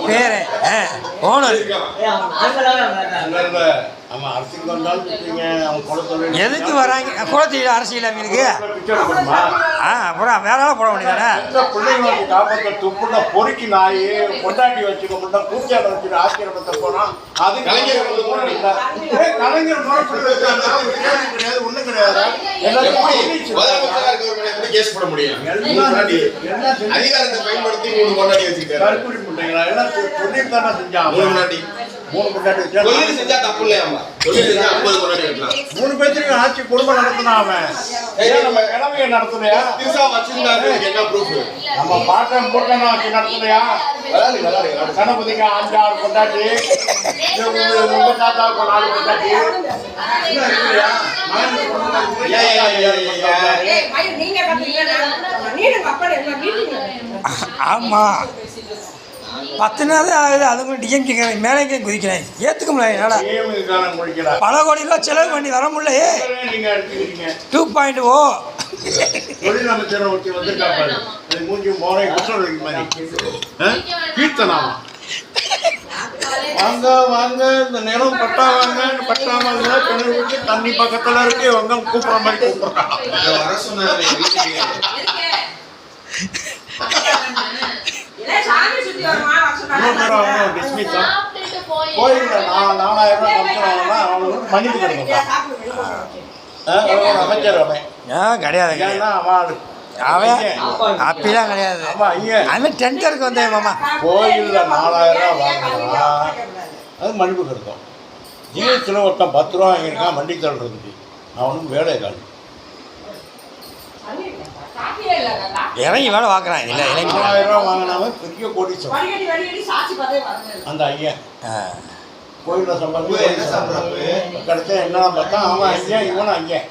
பேர் ஓனர். எதுக்கு வராங்க குளத்தீடு அரசியல் அவங்களுக்கு? அப்புறம் வேற ஆள் போட வேண்டியதானே? பிள்ளைங்களுக்கு காப்பத்தை துப்புனா பொறுக்கி நாய் கொண்டாட்டி வச்சுக்க முட்டா பூச்சாட்டை வச்சுட்டு ஆக்கிரமத்தை போனா அது கலைஞர் கிடையாது, ஒண்ணும் கிடையாது. கேஸ் போட முடியும். அதிகாரத்தை பயன்படுத்தி 3 கொண்டாடி வச்சுக்கிட்டாரு. கருக்குடி முட்டைங்களா எல்லாம் சொல்லிட்டு தானே செஞ்சாங்க. 3 கொண்டாடி செஞ்சா தப்பு இல்லையாமா? 50 கொண்டாடி வைக்கலாம். 3 பேருக்கு ஆட்சி குடும்பம் நடத்தினா அவன் நம்ம கிழமையை நடத்துலையா? திசா வச்சிருந்தாரு. என்ன ப்ரூஃப்? நம்ம பாட்டம் போட்டோம் ஆட்சி நடத்துலையா? கணபதிக்கு 5-6 கொண்டாட்டி, உங்க தாத்தாவுக்கு 4 கொண்டாட்டி இல்லையா? ஆமா 10 நாள் ஆகுது. அதுக்கு டிஎம்கே மேலே குதிக்கிறேன், ஏற்றுக்க முடியல. பல கோடி ரூபா செலவு பண்ணி வர முடியலையே. 2.0 தொழிலமைச்சரை ஒருத்தி வந்திருக்காப்பாரு. மூஞ்சி மோனை குற்றவாளி மாதிரி கீர்த்தனாமா வாங்க வாங்க இந்த நிலம் பட்டா வாங்க பட்டா வாங்க கிணறு தண்ணி பக்கத்துல இருக்கு அவங்க கூப்பிடுற மாதிரி கூப்பிடுறாங்க. கோயில்ல 4000 ரூபாய் கமிஷன் அவங்களுக்கு மன்னிப்பு கிடைக்கும். அமைச்சர் அவன் கிடையாது, அவன் அப்படிலாம் கிடையாது. அதுமாதிரி டெண்டருக்கு வந்தேன் மாமா. கோயிலில் 4000 ரூபா வாங்கினா அது மன்னிப்பு கிடைக்கும். ஜிஎஸ்டியில் ஒருத்தன் 10 ரூபா வாங்கியிருக்கான் வண்டி தள்ளுறதுக்கு, அவனுக்கு வேலை காலி இறங்கி வேலை பார்க்குறான். இல்லை 4000 ரூபா வாங்கினாலும் பெரிய கோடீஸ்வரன் அந்த ஐயன். கோயிலில் சம்பாதிச்சு கிடைச்சா என்னன்னா பார்த்தா அவன் ஐயன் இவனும் ஐயன்.